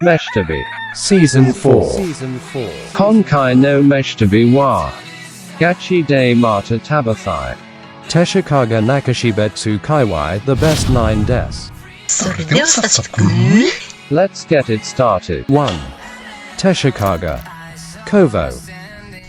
Meshtabi Season 4. Konkai no Meshtabi wa Gachi de Mata Tabathai Teshikaga Nakashibetsu Kaiwai, the best 9 des. それでは早速 Let's get it started. 1. Teshikaga Kovo.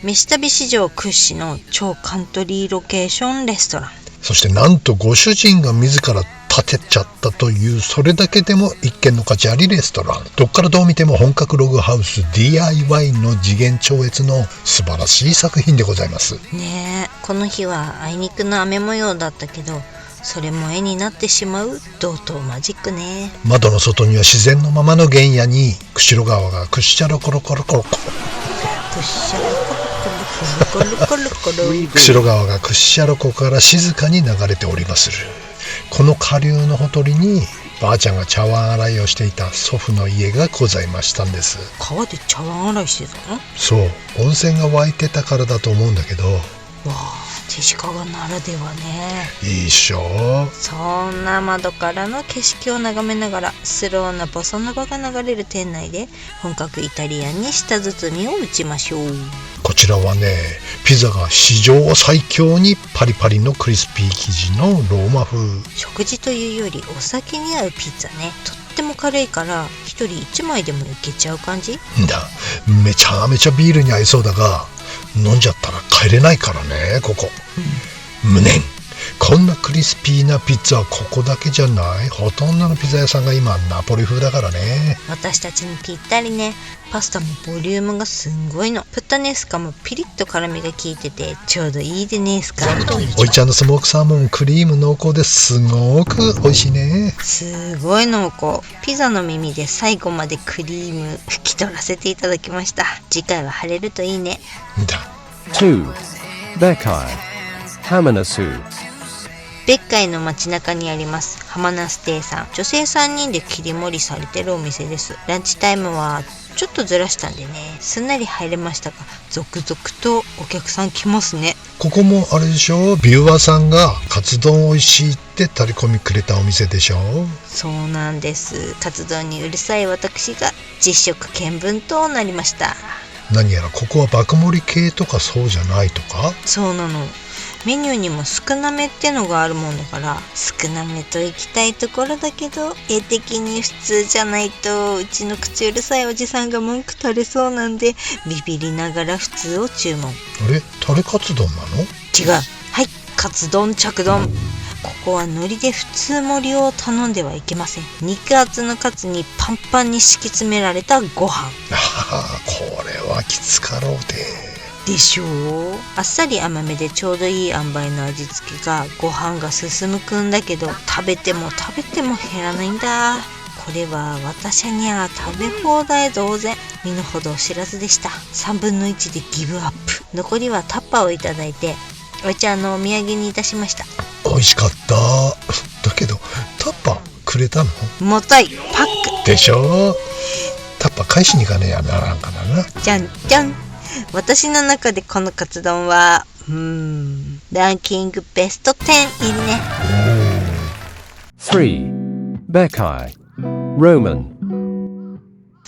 飯旅史上屈指の超カントリーロケーションレストラン。そしてなんとご主人が自ら建てちゃったという、それだけでも一見の価値ありレストラン。どっからどう見ても本格ログハウス DIY の次元超越の素晴らしい作品でございます。ねえ、この日はあいにくの雨模様だったけど、それも絵になってしまう同等マジックね。窓の外には自然のままの原野に釧路川がくっしゃろコロコロコロコロくっしゃろコロコロコロコロコロ釧路川がくっしゃろこから静かに流れておりまする。この下流のほとりにばあちゃんが茶碗洗いをしていた祖父の家がございましたんです。川で茶碗洗いしてたの？そう、温泉が湧いてたからだと思うんだけど。わあ、手鹿ならではね。いいっしょ。そんな窓からの景色を眺めながらスローなボサノバが流れる店内で本格イタリアンに舌包みを打ちましょう。こちらはね、ピザが史上最強にパリパリのクリスピー生地のローマ風。食事というよりお酒に合うピザね。とっても軽いから一人一枚でもいけちゃう感じ。めちゃめちゃビールに合いそうだが、飲んじゃったら帰れないからね、ここ。無念。こんなクリスピーなピッツァはここだけじゃない。ほとんどのピザ屋さんが今ナポリ風だからね。私たちにぴったりね。パスタもボリュームがすんごいの。プッタネスカもピリッと辛みが効いててちょうどいいでねすか。おいちゃんのスモークサーモンクリーム濃厚ですごく美味しいね。すごい濃厚。ピザの耳で最後までクリーム拭き取らせていただきました。次回は晴れるといいね。 2. Bekai Hamanasu. 別海の街中にありますハマナス亭さん。女性3人で切り盛りされてるお店です。ランチタイムはちょっとずらしたんでね、すんなり入れましたが、続々とお客さん来ますね。ここもあれでしょ、ビューワーさんがカツ丼おいしいってタレコミくれたお店でしょ。そうなんです。カツ丼にうるさい私が実食見分となりました。何やらここは爆盛り系とかそうじゃないとか。そうなの。メニューにも少なめってのがあるもんだから少なめと行きたいところだけど、絵的に普通じゃないとうちの口うるさいおじさんが文句垂れそうなんで、ビビりながら普通を注文。あれ、タレカツ丼なの？違う。はい、カツ丼着丼。ここは海苔で普通盛りを頼んではいけません。肉厚のカツにパンパンに敷き詰められたご飯。これはきつかろうでしょう。あっさり甘めでちょうどいい塩梅の味付けがご飯が進むくんだけど、食べても食べても減らないんだ。これは私には食べ放題同然。身の程知らずでした。3分の1でギブアップ。残りはタッパーをいただいてお茶のお土産にいたしました。美味しかった。だけどタッパーくれたの？もったいパックでしょ。タッパー返しに行かねえやならんからな。じゃんじゃん。私の中でこのカツ丼はランキングベスト10入りね。3. Bekai Roman.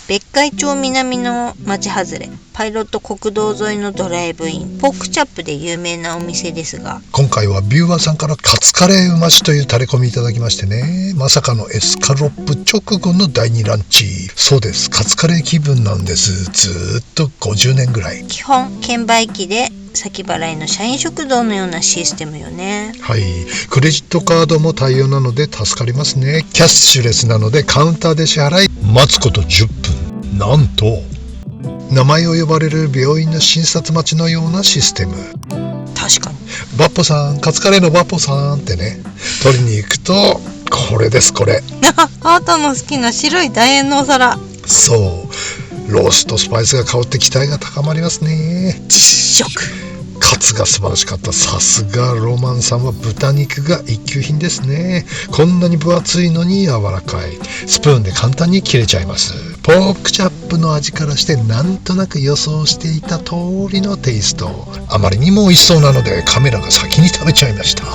別海町南の町外れ、パイロット国道沿いのドライブイン、ポークチャップで有名なお店ですが、今回はビューワーさんからカツカレーうましというタレコミいただきましてね、まさかのエスカロップ直後の第2ランチ。そうです、カツカレー気分なんです。ずっと50年ぐらい。基本券売機で先払いの社員食堂のようなシステムよね。はい、クレジットカードも対応なので助かりますね。キャッシュレスなのでカウンターで支払い、待つこと10分。なんと名前を呼ばれる病院の診察待ちのようなシステム。確かに。バッポさん、カツカレーのバッポさんってね、取りに行くとこれです。これあなたの好きな白い楕円のお皿。そう、ロースとスパイスが香って期待が高まりますね。実食。カツが素晴らしかった。さすがロマンさんは豚肉が一級品ですね。こんなに分厚いのに柔らかい。スプーンで簡単に切れちゃいます。ポークチャップの味からしてなんとなく予想していた通りのテイスト。あまりにも美味しそうなのでカメラが先に食べちゃいました。あ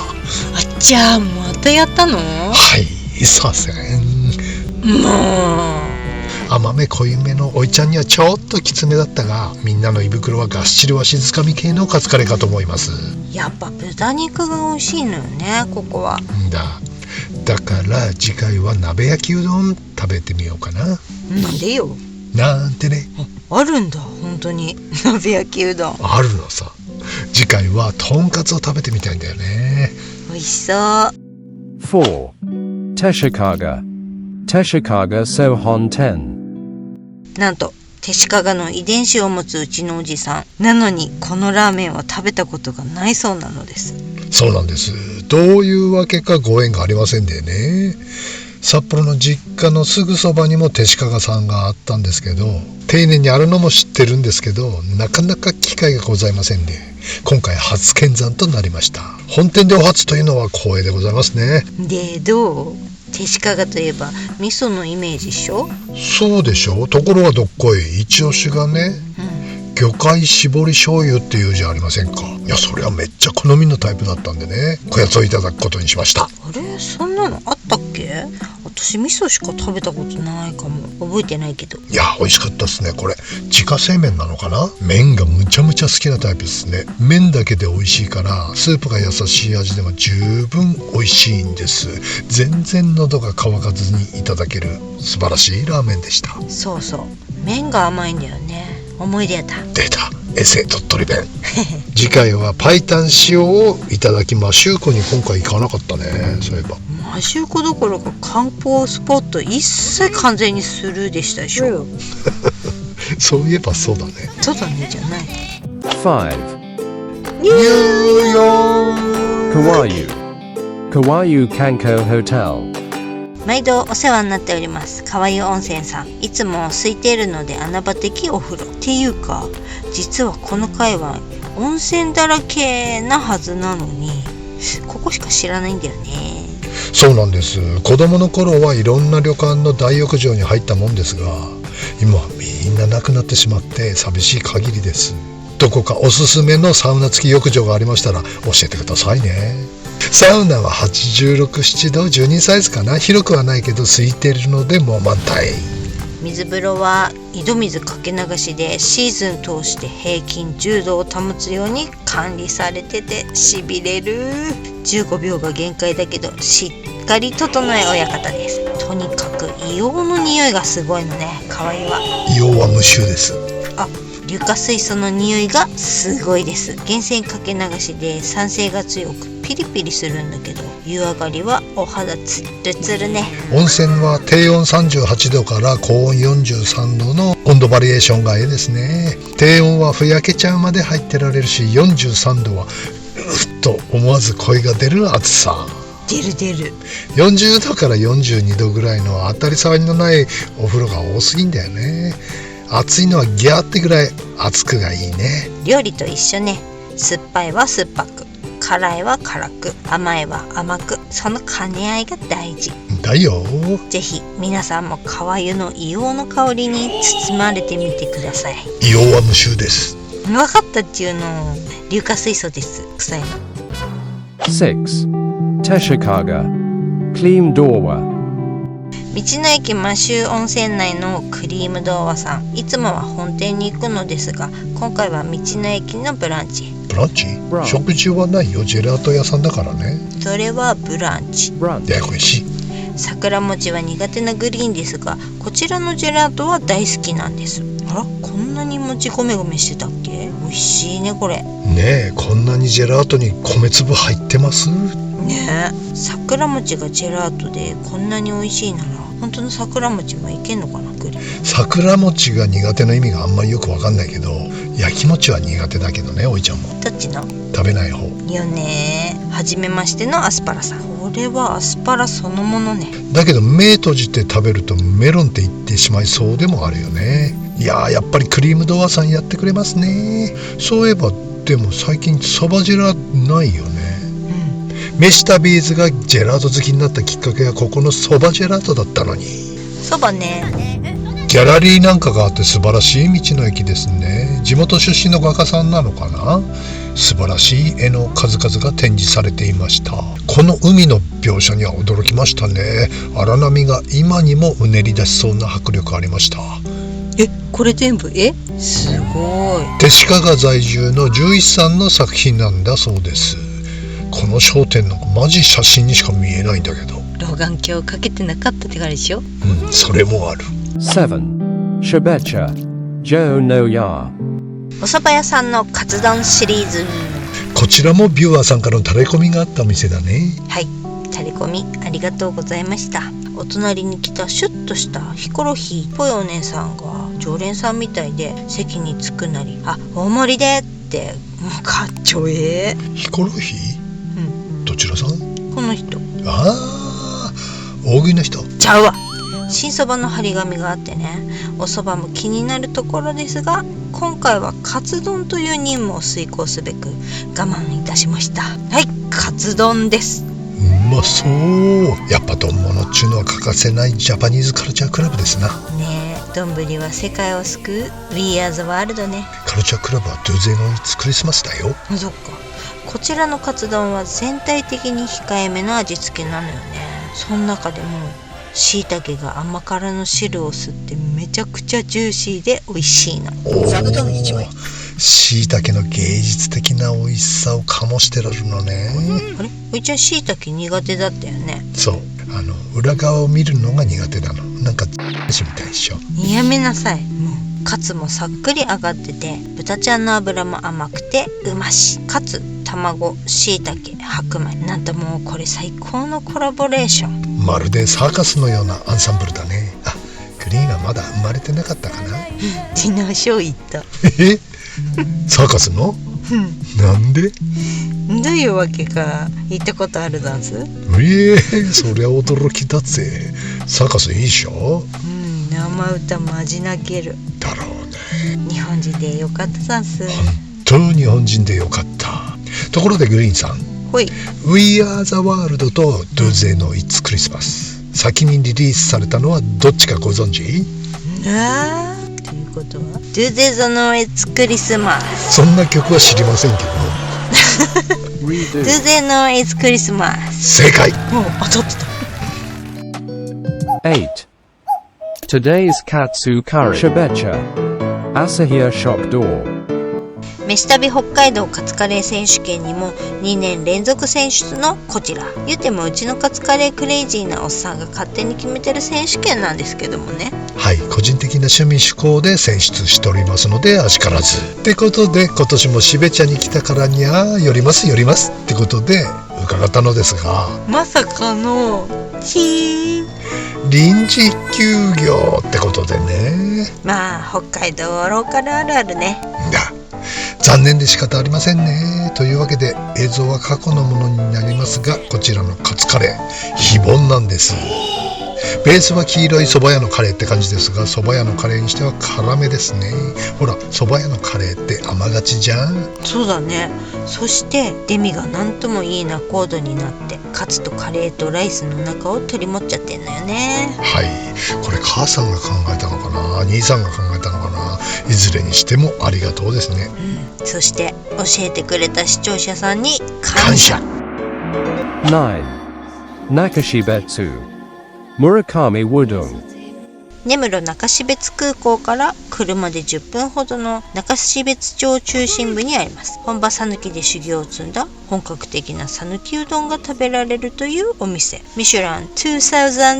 じゃあまたやったの？はい、させん。もう甘め濃いめのおいちゃんにはちょっときつめだったが、みんなの胃袋はがっしりわしづかみ系のカツカレーかと思います。やっぱ豚肉が美味しいのよね、ここは。だから次回は鍋焼きうどん食べてみようかな。なんでよ。なんてね。あるんだ、本当に鍋焼きうどん。あるのさ。次回はとんかつを食べてみたいんだよね。美味しそう。4. Teshikaga. Teshikaga Sohon 10. なんと手鹿の遺伝子を持つうちのおじさんなのに、このラーメンは食べたことがないそうなのです。そうなんです。どういうわけかご縁がありませんでね。札幌の実家のすぐそばにも手鹿さんがあったんですけど、丁寧にあるのも知ってるんですけど、なかなか機会がございませんで、今回初見参となりました。本店でお初というのは光栄でございますね。で、どう？手鹿といえば味噌のイメージでしょ。そうでしょ。ところがどっこい、一押しがね、魚介絞り醤油っていうじゃありませんか。いや、それはめっちゃ好みのタイプだったんでね、こやつをいただくことにしました。あれ、そんなのあったっけ？私味噌しか食べたことないかも。覚えてないけど。いや、美味しかったですね。これ自家製麺なのかな。麺がむちゃむちゃ好きなタイプですね。麺だけで美味しいからスープが優しい味でも十分美味しいんです。全然喉が渇かずにいただける素晴らしいラーメンでした。そうそう、麺が甘いんだよね。思い出やった。出た、エセ鳥取弁次回はパイタン塩をいただきましゅうこに今回行かなかったね。そういえばマシューコどころか観光スポット一切完全にスルーでしたでしょ。そういえばそうだね。そうだねじゃない。5. ニューヨーク Kawayu Kanko Hotel. 毎度お世話になっております川湯温泉さん。いつも空いているので穴場的お風呂っていうか、実はこの界隈温泉だらけなはずなのに、ここしか知らないんだよね。そうなんです。子供の頃はいろんな旅館の大浴場に入ったもんですが、今はみんななくなってしまって寂しい限りです。どこかおすすめのサウナ付き浴場がありましたら教えてくださいね。サウナは86、7度12サイズかな。広くはないけど空いてるのでもう満タイ。水風呂は井戸水かけ流しでシーズン通して平均10度を保つように管理されててしびれる。15秒が限界だけどしっかり整え親方です。とにかく硫黄の匂いがすごいのね、川湯は。硫黄は無臭です。あ、硫化水素の匂いがすごいです。源泉かけ流しで酸性が強くピリピリするんだけど、湯上がりはお肌ツルツルね。温泉は低温38度から高温43度の温度バリエーションがええですね。低温はふやけちゃうまで入ってられるし、43度はうっと思わず声が出る暑さ。出る。40度から42度ぐらいの当たり障りのないお風呂が多すぎんだよね。暑いのはギャーってぐらい暑くがいいね。料理と一緒ね。酸っぱいは酸っぱく、辛いは辛く、甘いは甘く、その兼ね合いが大事だよ。ぜひ皆さんも川湯の硫黄の香りに包まれてみてください。硫黄は無臭です。分かったっていうの。硫化水素です、臭いの。 6. Teshikaga. Clean Doorwa. 道の駅摩周温泉内のクリーム童話さん。いつもは本店に行くのですが、今回は道の駅のブランチ。ブランチ？食事はないよ。ジェラート屋さんだからね。それはブランチ。ややこしい。桜餅は苦手なグリーンですが、こちらのジェラートは大好きなんです。あら、こんなに餅ゴメゴメしてたっけ。美味しいねこれ。ねえ、こんなにジェラートに米粒入ってますねえ。桜餅がジェラートでこんなに美味しいなら、本当の桜餅もいけんのかな。グリーン桜餅が苦手な意味があんまりよくわかんないけど、焼き餅は苦手だけどね。おいちゃんもどっちの食べない方よね。はじめましてのアスパラさん。これはアスパラそのものね。だけど目閉じて食べるとメロンって言ってしまいそうでもあるよね。いやー、やっぱりクリームドアさんやってくれますね。そういえばでも最近そばジェラないよね。メシタビーズがジェラート好きになったきっかけはここのそばジェラートだったのに。そばね、ギャラリーなんかがあって素晴らしい道の駅ですね。地元出身の画家さんなのかな。素晴らしい絵の数々が展示されていました。この海の描写には驚きましたね。荒波が今にもうねり出しそうな迫力ありました。これ全部絵？すごい。手鹿在住の獣医師さんの作品なんだそうです。この商店なんかマジ写真にしか見えないんだけど。老眼鏡かけてなかったってからでしょ。それもある。7. Shibecha Joe no Ya. お蕎麦屋さんのカツ丼シリーズ。こちらもビューアーさんからのタレコミがあったお店だね。はい、タレコミありがとうございました。お隣に来たシュッとしたヒコロヒーっぽいお姉さんが常連さんみたいで席に着くなり大盛りでってかっちょええ。ヒコロヒー、どちらさん？この人。大食いの人ちゃうわ。新そばの張り紙があってね、お蕎麦も気になるところですが、今回はカツ丼という任務を遂行すべく我慢いたしました。はい、カツ丼です。うまそう。やっぱ丼物っちゅうのは欠かせないジャパニーズカルチャークラブですな。ねえ、丼は世界を救う We are the world ね。カルチャークラブはドゥゼノイツクリスマスだよ。そっか。こちらのカツ丼は全体的に控えめな味付けなのよね。その中でも椎茸が甘辛の汁を吸ってめちゃくちゃジューシーで美味しいの。座布団一枚。椎茸の芸術的な美味しさを醸してられるのね。あれ、おいちゃん椎茸苦手だったよね。そう、裏側を見るのが苦手なの。なんかみたいでしょ。やめなさい。もうカツもさっくり揚がってて、豚ちゃんの脂も甘くてうまし。カツ、卵、椎茸、白米、なんともうこれ最高のコラボレーション。まるでサーカスのようなアンサンブルだね。グリーンはまだ生まれてなかったかな。ディナーショー行った。サーカスの？なんで？どういうわけか行ったことあるダンス？そりゃ驚きだぜ。サーカスいいでしょ？生歌マジ泣ける。だろうね。日本人でよかったダンス。本当日本人でよかった。ところでグリーンさん、ほい。 We are the world と Do they know it's Christmas、 先にリリースされたのはどっちかご存知？ということは Do they know it's Christmas。 そんな曲は知りませんけどDo they know it's Christmas。 正解。もう当たってた。 8. Today's Katsu Curry. Shibecha Asahia Shop Door. 飯旅北海道カツカレー選手権にも2年連続選出のこちら。言うてもうちのカツカレークレイジーなおっさんが勝手に決めてる選手権なんですけどもね。はい、個人的な趣味趣向で選出しておりますのであしからずってことで、今年もしべちゃに来たからにゃ寄りますってことで伺ったのですが、まさかの臨時休業ってことでね。まあ北海道ローカルあるあるね。残念で仕方ありませんね。というわけで映像は過去のものになりますが、こちらのカツカレー非凡なんです。ベースは黄色い蕎麦屋のカレーって感じですが、蕎麦屋のカレーにしては辛めですね。ほら、蕎麦屋のカレーって甘がちじゃん。そうだね。そしてデミがなんともいい仲人になってカツとカレーとライスの中を取り持っちゃってんのよね。はい、これ母さんが考えたのかな、兄さんが考えたのかな、いずれにしてもありがとうですね。そして教えてくれた視聴者さんに感謝。 9. Nakashibetsu Murakami Wudong. 根室中標津空港から車で10分ほどの中標津町中心部にあります。本場讃岐で修行を積んだ本格的な讃岐うどんが食べられるというお店。ミシュラン2017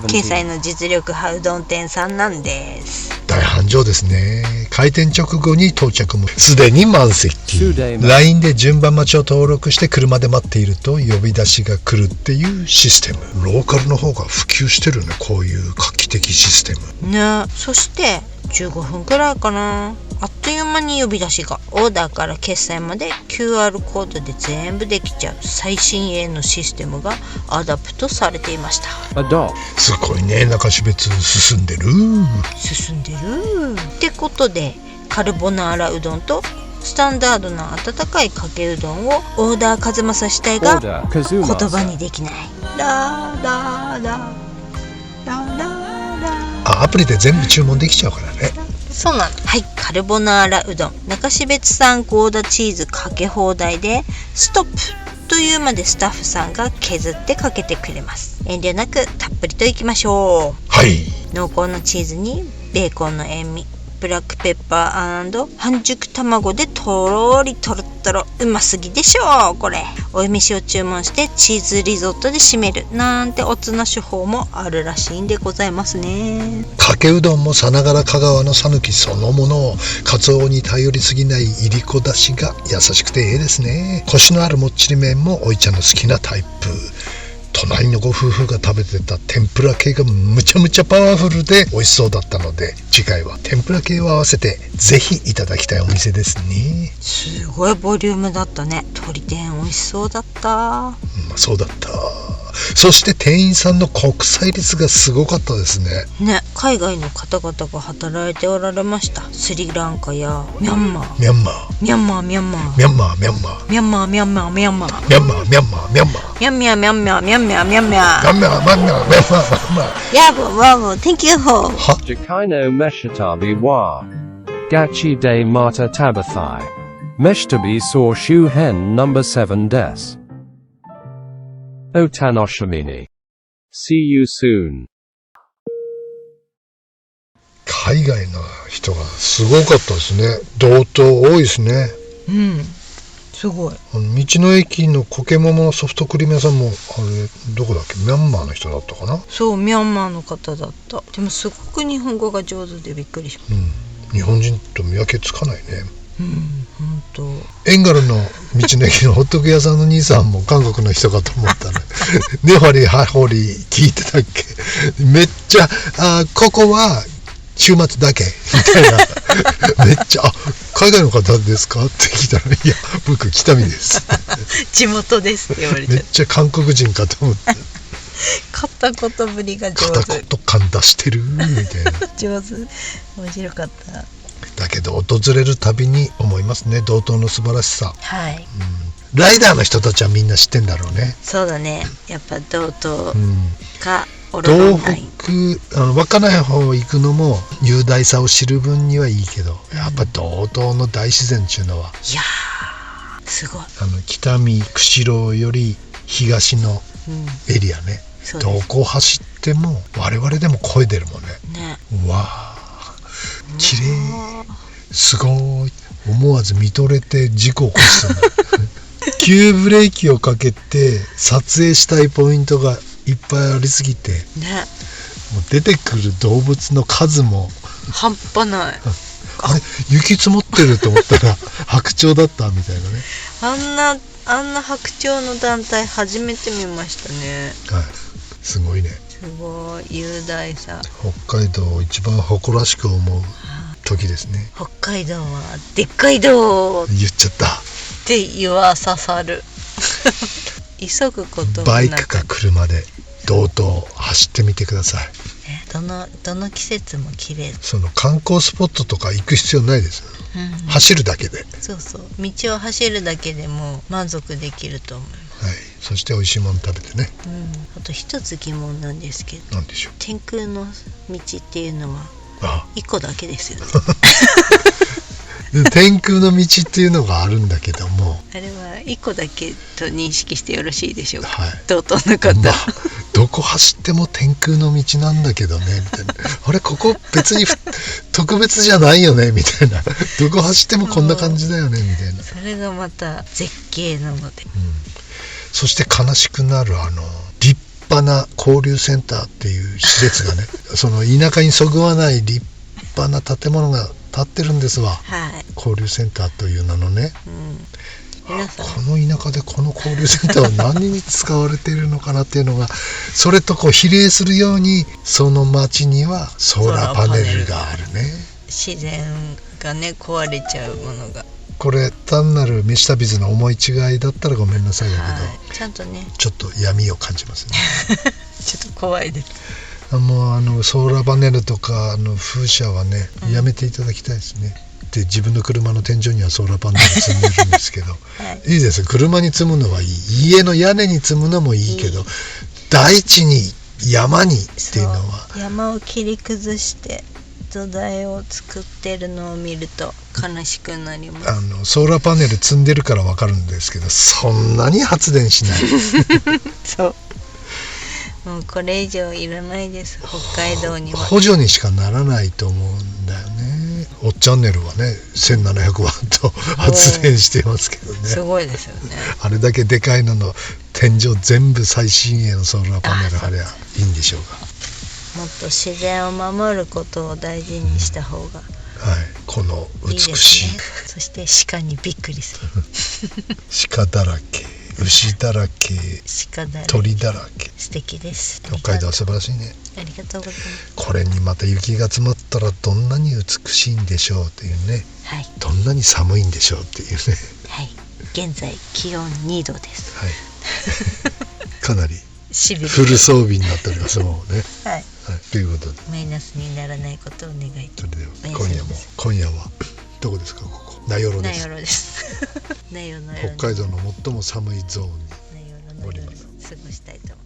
掲載の実力派うどん店さんなんです。大繁盛ですね。開店直後に到着もすでに満席。 LINE で順番待ちを登録して車で待っていると呼び出しが来るっていうシステム。ローカルの方が普及してるね、こういう画期的システムね。そして15分くらいかな、あっという間に呼び出しが。オーダーから決済まで QR コードで全部できちゃう最新鋭のシステムがアダプトされていました。すごいね、中標津進んでるってことで、カルボナーラうどんとスタンダードな温かいかけうどんをオーダーカズマサしたいが言葉にできない。ラララララララアプリで全部注文できちゃうからね。そうなの。はい、カルボナーラうどん、中標津産ゴーダチーズかけ放題で、ストップというまでスタッフさんが削ってかけてくれます。遠慮なくたっぷりといきましょう。はい。濃厚なチーズにベーコンの塩味、ブラックペッパー&半熟卵でとろりとろっとろ、うますぎでしょうこれ。お飯を注文してチーズリゾットで締めるなんておつな手法もあるらしいんでございますね。かけうどんもさながら香川のさぬきそのもの、かつおに頼りすぎないいりこだしが優しくてええですね。コシのあるもっちり麺もおいちゃんの好きなタイプ。隣のご夫婦が食べてた天ぷら系がむちゃむちゃパワフルで美味しそうだったので、次回は天ぷら系を合わせてぜひいただきたいお店ですね。すごいボリュームだったね。鶏天美味しそうだった。そうだった。そして店員さんの国際率がすごかったですね。ね、海外の方々が働いておられました。スリランカやミャンマー、ミャンマー、ミャンマー、ミャンマー、ミャンマー、ミャンマー、ミャンマー、ミャンマー、ミャンマー、ミャンマー、ミャンマー、ミャンマー、ミャンミャンミャンミャンミャンミャンミャンミャン、ミャンマー、ミャンマー、ミャンマー、ミャンマー。やぼわぼ、Thank you for。Jakaino Meshitabi wa. Gachi de Mata Tabathai. Meshtabi saw Shu Hen number 7 des. Otanoshimini. See you soon. 海外の人がすごかったですね。道東多いですね。うん、すごい。道の駅のコケモモのソフトクリーム屋さんもあれどこだっけ、ミャンマーの人だったかな。そう、ミャンマーの方だった。でもすごく日本語が上手でびっくりしました。日本人と見分けつかないね。本当。エンガルの道の駅のホットク屋さんの兄さんも韓国の人かと思ったらねほりはほり聞いてたっけ。めっちゃここは週末だけみたいなめっちゃ海外の方ですかって聞いたら、いや僕北見です地元ですって言われてめっちゃ韓国人かと思って片言ぶりが上手。片言感出してるみたいな上手。面白かった。だけど訪れるたびに思いますね、道東の素晴らしさ。はい、ライダーの人たちはみんな知ってんだろうね。そうだね。やっぱ道東かオロロンライン、東北稚内方行くのも雄大さを知る分にはいいけど、やっぱ道東の大自然っていうのは、いやーすごい。北見釧路より東のエリアね、どこ走っても我々でも声出るもんね。うわー綺麗、すごい、思わず見とれて事故を起こす急ブレーキをかけて撮影したいポイントがいっぱいありすぎて、もう出てくる動物の数も半端ない。あれ雪積もってると思ったら白鳥だったみたいなね。あんな白鳥の団体初めて見ましたね。はい、すごいね。すごい雄大さ。北海道を一番誇らしく思う時ですね。北海道はでっかい道言っちゃったって言わささる急ぐこともなくバイクか車で道東走ってみてください。どの季節も綺麗。その観光スポットとか行く必要ないですよ、走るだけで。そうそう、道を走るだけでも満足できると思います。はい、そして美味しいもの食べてね。あと一つ疑問なんですけど、何でしょう。天空の道っていうのは1個だけですよね天空の道っていうのがあるんだけども、あれは1個だけと認識してよろしいでしょうか。はい、道東の方、どこ走っても天空の道なんだけどねみたいなあれここ別に特別じゃないよねみたいなどこ走ってもこんな感じだよねみたいな。それがまた絶景なので、そして悲しくなる立派な交流センターっていう施設がねその田舎にそぐわない立派な建物が建ってるんですわ、交流センターという名のね、皆さんこの田舎でこの交流センターは何に使われているのかなっていうのがそれとこう比例するように、その町にはソーラーパネルがあるね。自然がね壊れちゃうものが、これ単なる飯旅図の思い違いだったらごめんなさいだけど、ちゃんとねちょっと闇を感じますねちょっと怖いです。もうソーラーパネルとか風車はね、やめていただきたいですね。で自分の車の天井にはソーラーパネル積んでるんですけど、いいですよ、車に積むのはいい、家の屋根に積むのもいいけど、大地に山にっていうのは山を切り崩して土台を作ってるのを見ると悲しくなります。ソーラーパネル積んでるから分かるんですけど、そんなに発電しないそうもうこれ以上いらないです。北海道には補助にしかならないと思うんだよね。おっチャンネルはね1700ワット発電していますけどね。すごいですよね。あれだけでかいのの天井全部最新鋭のソーラーパネル貼りゃいいんでしょうか。もっと自然を守ることを大事にした方がはい、この美いいですしいね。そして鹿にびっくりする鹿だらけ、牛だらけ、鹿だらけ鳥だらけ。素敵です。北海道は素晴らしいね。ありがとうございます。これにまた雪が詰まったらどんなに美しいんでしょうっていうね。はい、どんなに寒いんでしょうっていうね。はい、現在気温2度です。はいかなりしびれフル装備になっておりますもうね。はい、はい、ということで、マイナスにならないことを願いそれではおやすみです今夜はどこですか？ここ名寄です。名寄です名寄の北海道の最も寒いゾーンに名寄の夜に過ごしたいと思います。